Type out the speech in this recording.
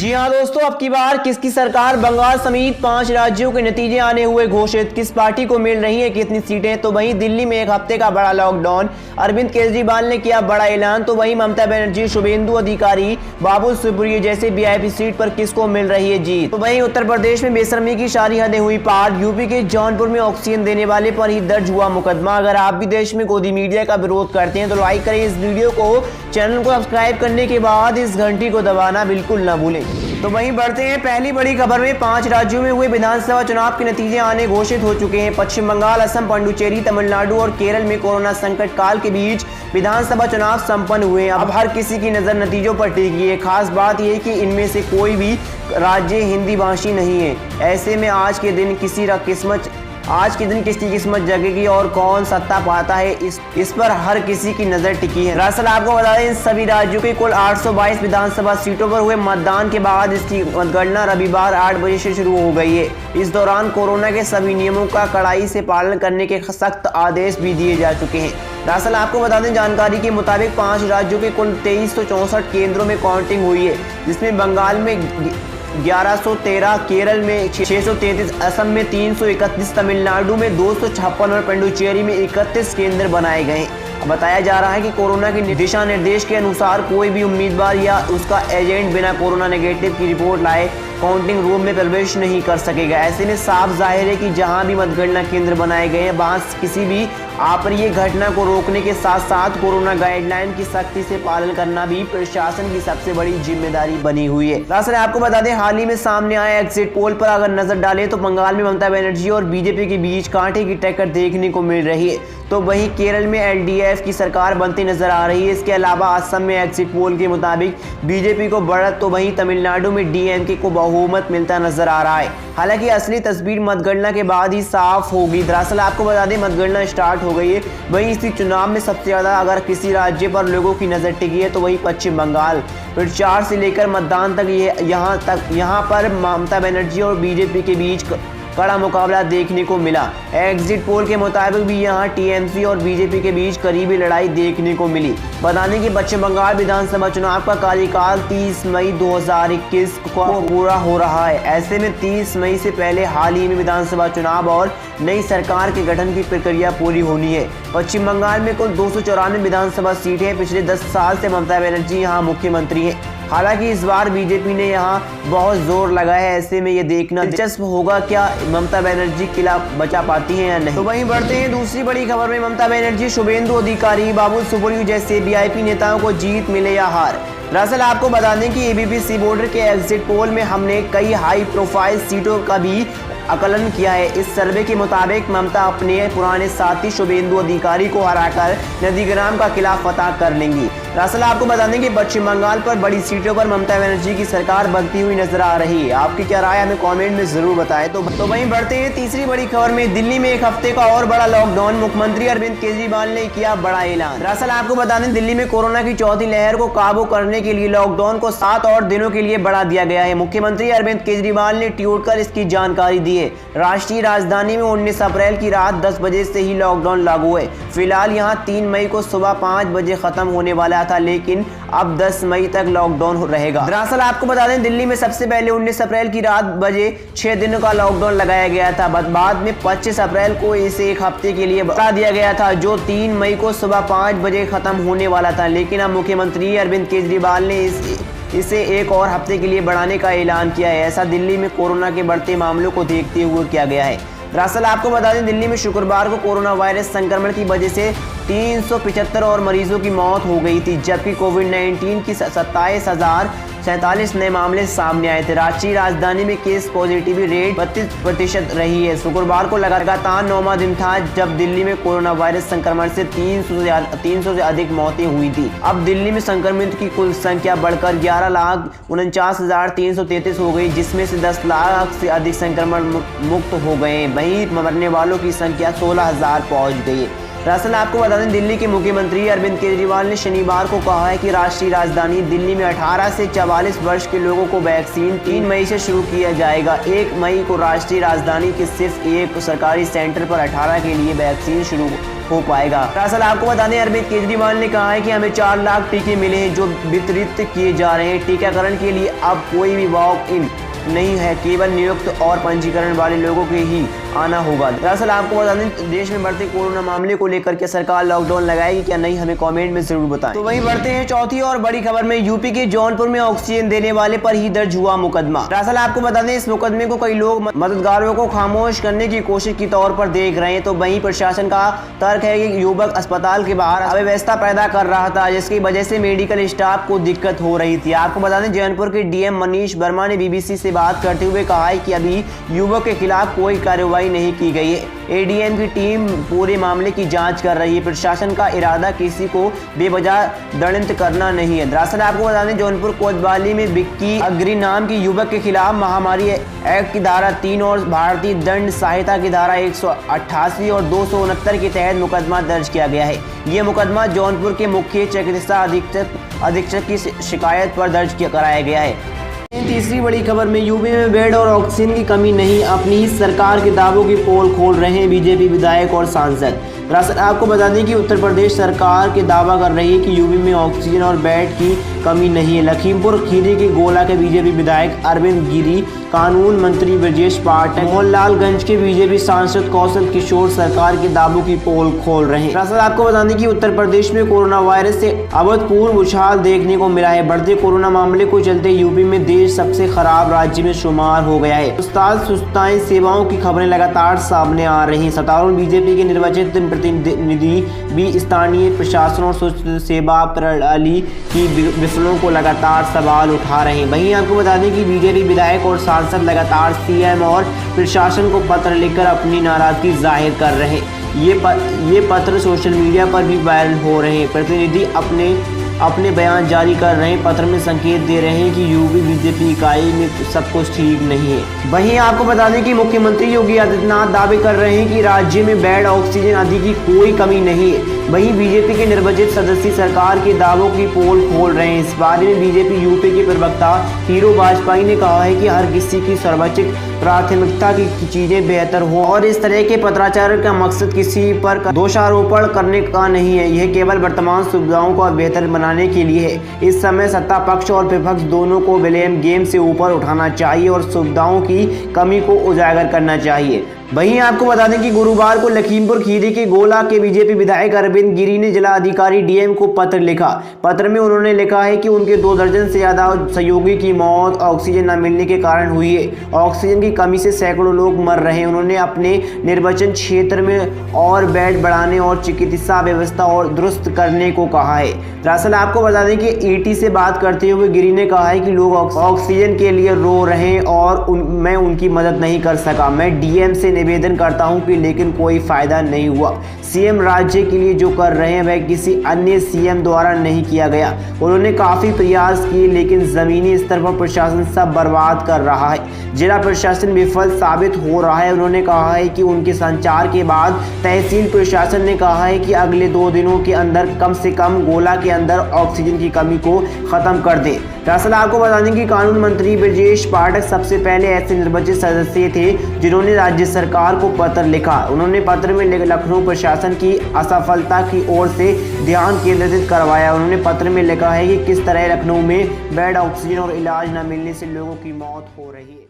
जी हाँ दोस्तों, अब की बार किसकी सरकार? बंगाल समेत 5 राज्यों के नतीजे आने हुए घोषित। किस पार्टी को मिल रही है कितनी सीटें? तो वहीं दिल्ली में एक हफ्ते का बड़ा लॉकडाउन, अरविंद केजरीवाल ने किया बड़ा ऐलान। तो वहीं ममता बनर्जी, शुभेंदु अधिकारी, बाबुल सुप्रियो जैसे वीआईपी सीट पर किसको मिल रही है जीत? तो वहीं उत्तर प्रदेश में बेशर्मी की सारी हदें हुई पार। यूपी के जौनपुर में ऑक्सीजन देने वाले पर ही दर्ज हुआ मुकदमा। अगर आप भी देश में गोदी मीडिया का विरोध करते हैं तो लाइक करें इस वीडियो को, चैनल को सब्सक्राइब करने के बाद इस घंटी को दबाना बिल्कुल न भूलें। तो वहीं बढ़ते हैं पहली बड़ी खबर में। 5 राज्यों में हुए विधानसभा चुनाव के नतीजे आने घोषित हो चुके हैं। पश्चिम बंगाल, असम, पुडुचेरी, तमिलनाडु और केरल में कोरोना संकट काल के बीच विधानसभा चुनाव संपन्न हुए। अब हर किसी की नजर नतीजों पर टिकी है। खास बात यह कि इनमें से कोई भी राज्य हिंदी भाषी नहीं है। ऐसे में आज के दिन किसकी किस्मत जगेगी और कौन सत्ता पाता है, इस पर हर किसी की नजर टिकी है। दरअसल आपको बता दें, इन सभी राज्यों के कुल 822 विधानसभा सीटों पर हुए मतदान के बाद इसकी मतगणना रविवार 8 बजे से शुरू हो गई है। इस दौरान कोरोना के सभी नियमों का कड़ाई से पालन करने के सख्त आदेश भी दिए जा चुके हैं। दरअसल आपको बता दें, जानकारी के मुताबिक 5 राज्यों के कुल 2364 केंद्रों में काउंटिंग हुई है, जिसमें बंगाल में 1113, केरल में 633, असम में 331, तमिलनाडु में 256 और पुडुचेरी में 31 केंद्र बनाए गए। बताया जा रहा है कि कोरोना के दिशा निर्देश के अनुसार कोई भी उम्मीदवार या उसका एजेंट बिना कोरोना नेगेटिव की रिपोर्ट लाए काउंटिंग रूम में प्रवेश नहीं कर सकेगा। ऐसे में साफ जाहिर है कि जहां भी मतगणना केंद्र बनाए गए हैं वहां किसी भी अप्रिय घटना को रोकने के साथ साथ कोरोना गाइडलाइन की सख्ती से पालन करना भी प्रशासन की सबसे बड़ी जिम्मेदारी बनी हुई है। दरअसल आपको बता दें, हाल ही में सामने आए एग्जिट पोल पर अगर नजर डालें तो बंगाल में ममता बनर्जी और बीजेपी के बीच कांटे की टक्कर देखने को मिल रही है। तो वहीं केरल में एलडीएफ की सरकार बनती नजर आ रही है। इसके अलावा असम में एग्जिट पोल के मुताबिक बीजेपी को बढ़त, तो वहीं तमिलनाडु में डीएमके को बहुमत मिलता नजर आ रहा है। हालांकि असली तस्वीर मतगणना के बाद ही साफ होगी। दरअसल आपको बता दें, मतगणना स्टार्ट हो गई है। वहीं इसी चुनाव में सबसे ज्यादा अगर किसी राज्य पर लोगों की नजर टिकी है तो वही पश्चिम बंगाल। प्रचार से लेकर मतदान तक यहाँ पर ममता बनर्जी और बीजेपी के बीच कड़ा मुकाबला देखने को मिला। एग्जिट पोल के मुताबिक भी यहां टीएमसी और बीजेपी के बीच करीबी लड़ाई देखने को मिली। बता दें कि पश्चिम बंगाल विधानसभा चुनाव का कार्यकाल 30 मई 2021 को पूरा हो रहा है। ऐसे में 30 मई से पहले हाल ही में विधानसभा चुनाव और नई सरकार के गठन की प्रक्रिया पूरी होनी है। पश्चिम बंगाल में कुल 294 विधानसभा सीटें हैं। पिछले 10 साल से ममता बनर्जी यहाँ मुख्यमंत्री है। हालांकि इस बार बीजेपी ने यहाँ बहुत जोर लगाया है। ऐसे में ये देखना दिलचस्प होगा क्या ममता बनर्जी किला बचा पाती हैं या नहीं। तो वहीं बढ़ते हैं दूसरी बड़ी खबर में। ममता बनर्जी, शुभेंदु अधिकारी, बाबुल सुप्रियो जैसे वीआईपी नेताओं को जीत मिले या हार? दरअसल आपको बता दें कि एबीपी सी बोर्डर के एग्जिट पोल में हमने कई हाई प्रोफाइल सीटों का भी आकलन किया है। इस सर्वे के मुताबिक ममता अपने पुराने साथी शुभेंदु अधिकारी को हराकर नंदीग्राम का किला फतह कर लेंगी। दरअसल आपको बता दें कि पश्चिम बंगाल पर बड़ी सीटों पर ममता बनर्जी की सरकार बनती हुई नजर आ रही है। आपकी क्या राय हमें कमेंट में जरूर बताएं। तो वहीं बढ़ते हैं तीसरी बड़ी खबर में। दिल्ली में एक हफ्ते का और बड़ा लॉकडाउन, मुख्यमंत्री अरविंद केजरीवाल ने किया बड़ा ऐलान। दरअसल आपको बता दें, दिल्ली में कोरोना की चौथी लहर को काबू करने के लिए लॉकडाउन को 7 और दिनों के लिए बढ़ा दिया गया है। मुख्यमंत्री अरविंद केजरीवाल ने ट्वीट कर इसकी जानकारी दी है। राष्ट्रीय राजधानी में 19 अप्रैल की रात 10 बजे से ही लॉकडाउन लागू है। फिलहाल यहाँ 3 मई को सुबह 5 बजे खत्म होने वाला था, लेकिन अब 10 मई तक लॉकडाउन रहेगा। दरअसल आपको बता दें, दिल्ली में सबसे पहले 19 अप्रैल की रात बजे 6 दिनों का लॉकडाउन लगाया गया था। बाद में 25 अप्रैल को इसे एक हफ्ते के लिए बढ़ा दिया गया था, जो 3 मई को सुबह 5 बजे खत्म होने वाला था। लेकिन अब मुख्यमंत्री अरविंद केजरीवाल ने इसे एक और हफ्ते के लिए बढ़ाने का ऐलान किया है। ऐसा दिल्ली में कोरोना के बढ़ते मामलों को देखते हुए किया गया है। दरअसल आपको बता दें, दिल्ली में शुक्रवार को कोरोना वायरस संक्रमण की वजह से 375 और मरीजों की मौत हो गई थी, जबकि कोविड-19 की 27,047 नए मामले सामने आए थे। राष्ट्रीय राजधानी में केस पॉजिटिविटी रेट 32% रही है। शुक्रवार को लगातार 9वां दिन था जब दिल्ली में कोरोना वायरस संक्रमण से 300 से अधिक मौतें हुई थी। अब दिल्ली में संक्रमित की कुल संख्या बढ़कर 11,49,333 हो गई, जिसमें से 10 लाख से अधिक संक्रमण मुक्त हो गए। वहीं मरने वालों की संख्या 16,000 पहुंच गई है। दरअसल आपको बता दें, दिल्ली के मुख्यमंत्री अरविंद केजरीवाल ने शनिवार को कहा है कि राष्ट्रीय राजधानी दिल्ली में 18 से 44 वर्ष के लोगों को वैक्सीन 3 मई से शुरू किया जाएगा। 1 मई को राष्ट्रीय राजधानी के सिर्फ एक सरकारी सेंटर पर 18 के लिए वैक्सीन शुरू हो पाएगा। दरअसल आपको बता दें, अरविंद केजरीवाल ने कहा है कि हमें 4 लाख टीके मिले हैं जो वितरित किए जा रहे हैं। टीकाकरण के लिए अब कोई भी वॉक इन नहीं है, केवल नियुक्त और पंजीकरण वाले लोगों के ही आना होगा। दरअसल आपको बता दें, देश में बढ़ते कोरोना मामले को लेकर के सरकार लॉकडाउन लगाएगी क्या नहीं, हमें कमेंट में जरूर बताएं। तो वहीं बढ़ते हैं चौथी और बड़ी खबर में। यूपी के जौनपुर में ऑक्सीजन देने वाले पर ही दर्ज हुआ मुकदमा। दरअसल आपको बता दें, इस मुकदमे को कई लोग मददगारों को खामोश करने की कोशिश के तौर पर देख रहे हैं। तो वहीं प्रशासन का तर्क है कि युवक अस्पताल के बाहर अव्यवस्था पैदा कर रहा था, जिसकी वजह से मेडिकल स्टाफ को दिक्कत हो रही थी। आपको बता दें, जौनपुर के डीएम मनीष वर्मा ने बीबीसी से बात करते हुए कहा है कि अभी युवक के खिलाफ कोई कार्रवाई नहीं की गई है। एडीएम की टीम पूरे मामले की जांच कर रही है। प्रशासन का इरादा किसी को बेवजह दंडित करना नहीं है। दरअसल आपको बता दें, जौनपुर कोतवाली में विक्की अग्री नाम की युवक के खिलाफ महामारी एक्ट की धारा 3 और भारतीय दंड संहिता की धारा 188 और 269 के तहत मुकदमा दर्ज किया गया है। ये मुकदमा जौनपुर के मुख्य चिकित्सा अधीक्षक की शिकायत पर दर्ज कराया गया है। तीसरी बड़ी खबर में, यूपी में बेड और ऑक्सीजन की कमी नहीं, अपनी ही सरकार के दावों की पोल खोल रहे हैं बीजेपी विधायक और सांसद। दरअसल आपको बता दें कि उत्तर प्रदेश सरकार के दावा कर रही है कि यूपी में ऑक्सीजन और बेड की कमी नहीं है। लखीमपुर खीरी के गोला के बीजेपी विधायक अरविंद गिरी, कानून मंत्री ब्रजेश पाठक, मोहनलालगंज के बीजेपी सांसद कौशल किशोर सरकार के दावों की पोल खोल रहे हैं। दरअसल आपको बता दें कि उत्तर प्रदेश में कोरोना वायरस से अभूतपूर्व उछाल देखने को मिला है। बढ़ते कोरोना मामले को चलते यूपी में देश सबसे खराब राज्य में शुमार हो गया है। सुस्ताएं सेवाओं की खबरें लगातार सामने आ रही हैं। सत्तारूढ़ बीजेपी के निर्वाचित प्रतिनिधि भी स्थानीय प्रशासन और स्वास्थ्य सेवा प्रणाली की विफलों को लगातार सवाल उठा रहे हैं। वहीं आपको बता दें कि बीजेपी विधायक और सांसद लगातार सीएम और प्रशासन को पत्र लिखकर अपनी नाराजगी जाहिर कर रहे हैं। ये पत्र सोशल मीडिया पर भी वायरल हो रहे हैं। प्रतिनिधि अपने बयान जारी कर रहे हैं। पत्र में संकेत दे रहे हैं कि यूपी बीजेपी इकाई में सब कुछ ठीक नहीं है। वहीं आपको बता दें कि मुख्यमंत्री योगी आदित्यनाथ दावे कर रहे हैं कि राज्य में बेड ऑक्सीजन आदि की कोई कमी नहीं है। वहीं बीजेपी के निर्वाचित सदस्य सरकार के दावों की पोल खोल रहे हैं। इस बारे में बीजेपी यूपी के प्रवक्ता हीरो वाजपेयी ने कहा है कि हर किसी की सर्वोच्च प्राथमिकता की चीजें बेहतर हो और इस तरह के पत्राचार का मकसद किसी पर दोषारोपण करने का नहीं है। यह केवल वर्तमान सुविधाओं को बेहतर बनाने के लिए है। इस समय सत्ता पक्ष और विपक्ष दोनों को ब्लेम गेम से ऊपर उठाना चाहिए और सुविधाओं की कमी को उजागर करना चाहिए। वहीं आपको बता दें कि गुरुवार को लखीमपुर खीरी के गोला के बीजेपी विधायक अरविंद गिरी ने जिला अधिकारी डीएम को पत्र लिखा। पत्र में उन्होंने लिखा है कि उनके 2 दर्जन से ज्यादा सहयोगी की मौत ऑक्सीजन न मिलने के कारण हुई है। ऑक्सीजन की कमी से सैकड़ों लोग मर रहे हैं। उन्होंने अपने निर्वाचन क्षेत्र में और बेड बढ़ाने और चिकित्सा व्यवस्था और दुरुस्त करने को कहा है। दरअसल आपको बता दें कि ईटी से बात करते हुए गिरी ने कहा है कि लोग ऑक्सीजन के लिए रो रहे हैं और मैं उनकी मदद नहीं कर सका। मैं डीएम से निवेदन करता हूं कि लेकिन कोई फायदा नहीं हुआ। सीएम राज्य के लिए जो कर रहे हैं वह किसी अन्य सीएम द्वारा नहीं किया गया। उन्होंने काफी प्रयास किए लेकिन जमीनी स्तर पर प्रशासन सब बर्बाद कर रहा है। जिला प्रशासन विफल साबित हो रहा है। उन्होंने कहा है कि उनके संचार के बाद तहसील प्रशासन ने कहा है कि अगले 2 दिनों के अंदर कम से कम गोला के अंदर ऑक्सीजन की कमी को खत्म कर दें। दरअसल आपको बता दें कि कानून मंत्री ब्रजेश पाठक सबसे पहले ऐसे निर्वाचित सदस्य थे जिन्होंने राज्य सरकार को पत्र लिखा। उन्होंने पत्र में लखनऊ प्रशासन की असफलता की ओर से ध्यान केंद्रित करवाया। उन्होंने पत्र में लिखा है कि किस तरह लखनऊ में बेड ऑक्सीजन और इलाज न मिलने से लोगों की मौत हो रही है।